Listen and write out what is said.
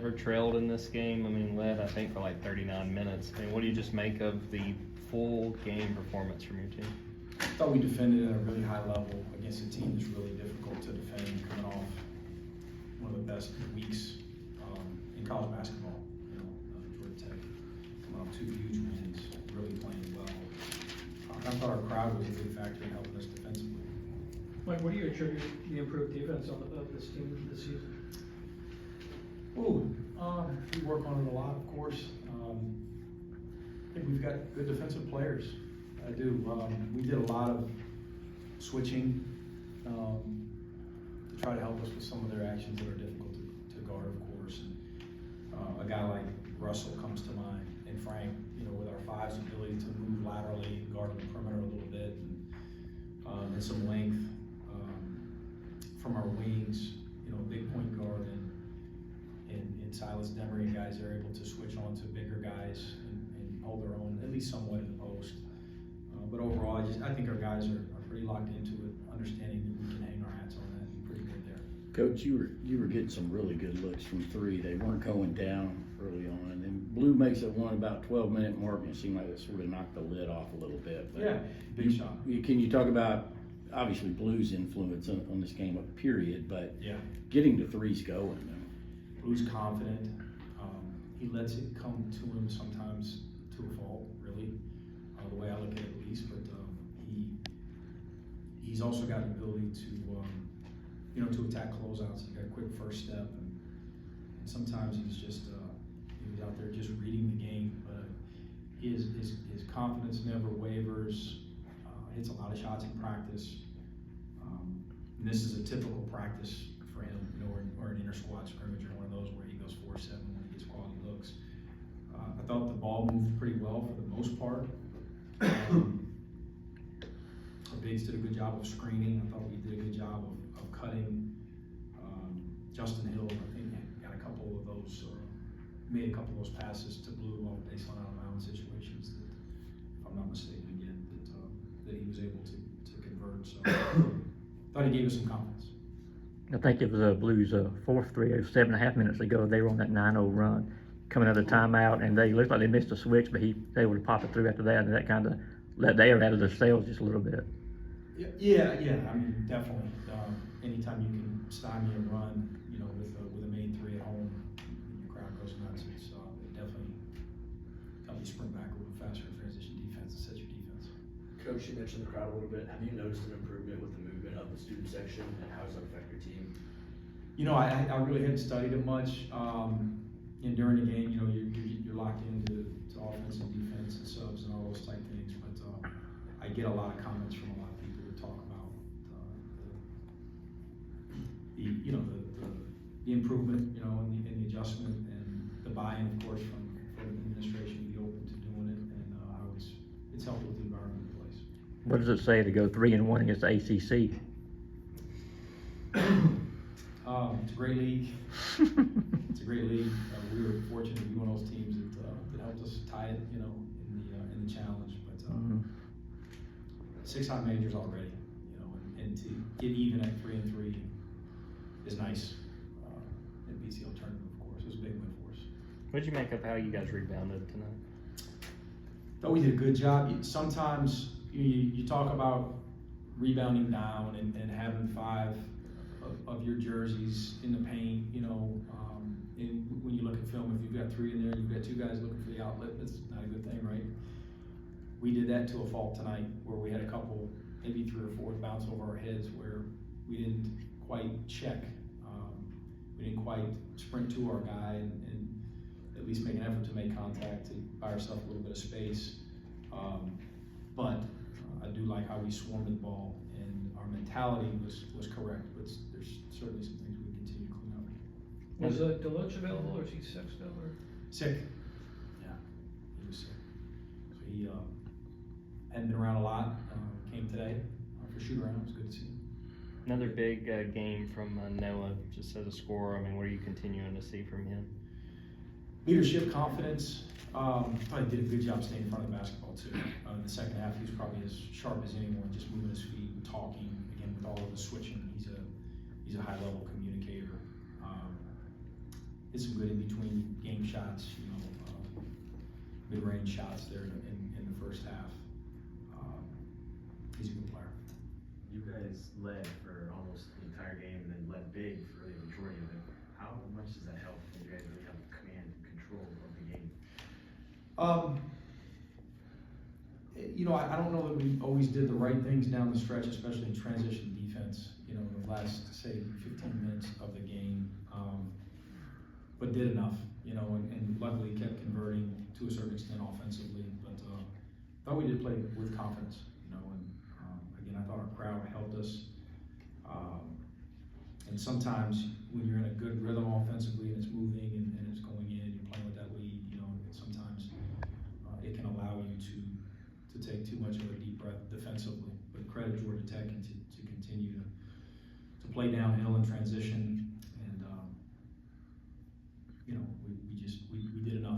Ever trailed in this game? I mean, led I think for like 39 minutes. I mean, what do you just make of the full game performance from your team? I thought we defended at a really high level against a team that's really difficult to defend, coming off one of the best weeks in college basketball. Georgia Tech coming off 2 huge wins, really playing well. I thought our crowd was a big factor in helping us defensively. Mike, what do you attribute the improved defense of this team this season? We work on it a lot, of course. I think we've got good defensive players. I do. We did a lot of switching to try to help us with some of their actions that are difficult to guard, of course. And a guy like Russell comes to mind, and Frank, with our fives' ability to move laterally, guard the perimeter a little bit, and some length from our wings, big point guard and Silas Demery and guys are able to switch on to bigger guys and hold their own, at least somewhat in the post. But overall, I think our guys are pretty locked into it, understanding that we can hang our hats on that and pretty good there. Coach, you were getting some really good looks from 3. They weren't going down early on, and then Blue makes it one about 12-minute mark, and it seemed like it sort of knocked the lid off a little bit. But yeah, big shot. Can you talk about obviously Blue's influence on this game, period, but yeah, getting the threes going? Blue's confident. He lets it come to him sometimes to a fault, really, the way I look at it at least. But he's also got the ability to attack closeouts. He's got a quick first step, and sometimes he's out there just reading the game. But his confidence never wavers. Hits a lot of shots in practice. And this is a typical practice for him, or an inter squad scrimmage, or one of those where he goes 4-7 when he gets quality looks. I thought the ball moved pretty well for the most part. The bigs did a good job of screening. I thought we did a good job of cutting. Justin Hill, I think, got a couple of those, made a couple of those passes to Blue off baseline out of bounds situations that, if I'm not mistaken again, that he was able to convert. So thought he gave us some confidence. I think it was Blues' 4th 3, 7.5 minutes ago. They were on that 9-0 run, coming out of the timeout, and they looked like they missed a switch, but they would have popped it through after that, and that kind of let the air out of their sails just a little bit. Yeah. I mean, definitely. Anytime you can stymie a run, with a made 3 at home, your crowd goes nuts. It's it definitely helps you sprint back a little faster in transition defense and set your defense. Coach, you mentioned the crowd a little bit. Have you noticed an improvement with the movement of the student section, and how does that affect your team? I really hadn't studied it much. And during the game, you're locked into offense and defense and subs and all those type things. But I get a lot of comments from a lot of people that talk about the improvement, and the adjustment and the buy-in, of course, from the administration to be open to doing it, and how it's helped with the environment in place. What does it say to go 3-1 against the ACC? It's a great league. It's a great league. We were fortunate to be one of those teams that helped us tie it, in the challenge. But 6 high majors already, and to get even at 3-3 is nice. It beats the alternative, of course. It was a big win for us. What did you make of how you guys rebounded tonight? Thought we did a good job. Sometimes you talk about rebounding down and having 5 of your jerseys in the paint, and when you look at film, if you've got 3 in there, you've got 2 guys looking for the outlet, that's not a good thing, right? We did that to a fault tonight, where we had a couple, maybe 3 or 4 bounce over our heads, where we didn't quite check. We didn't quite sprint to our guy and at least make an effort to make contact, to buy ourselves a little bit of space. But I do like how we swarmed the ball, and our mentality was correct, but there's certainly some things we continue to clean up. Was Deloach available, or is he sick still? Sick. Yeah, he was sick. So he hadn't been around a lot. Came today for shoot around. It was good to see him. Another big game from Noah, just as a scorer. I mean, what are you continuing to see from him? Leadership, confidence. Probably did a good job staying in front of the basketball too. In the second half, he was probably as sharp as anyone, just moving his feet and talking. Again, with all of the switching, he's a high-level communicator. hit some good in-between game shots, mid-range shots there in the first half. He's a good player. You guys led for almost the entire game and then led big for the majority of it. How much does that help when you guys really have command and control of the game? I don't know that we always did the right things down the stretch, especially in transition defense, in the last, say, 15 minutes of the game. But did enough, and luckily kept converting to a certain extent offensively. But thought we did play with confidence, and again, I thought our crowd helped us. And sometimes when you're in a good rhythm offensively and it's moving and it's going in and you're playing with that lead, sometimes it can allow you to take too much of a deep breath defensively. But credit Georgia Tech to continue to play downhill in transition, and we did enough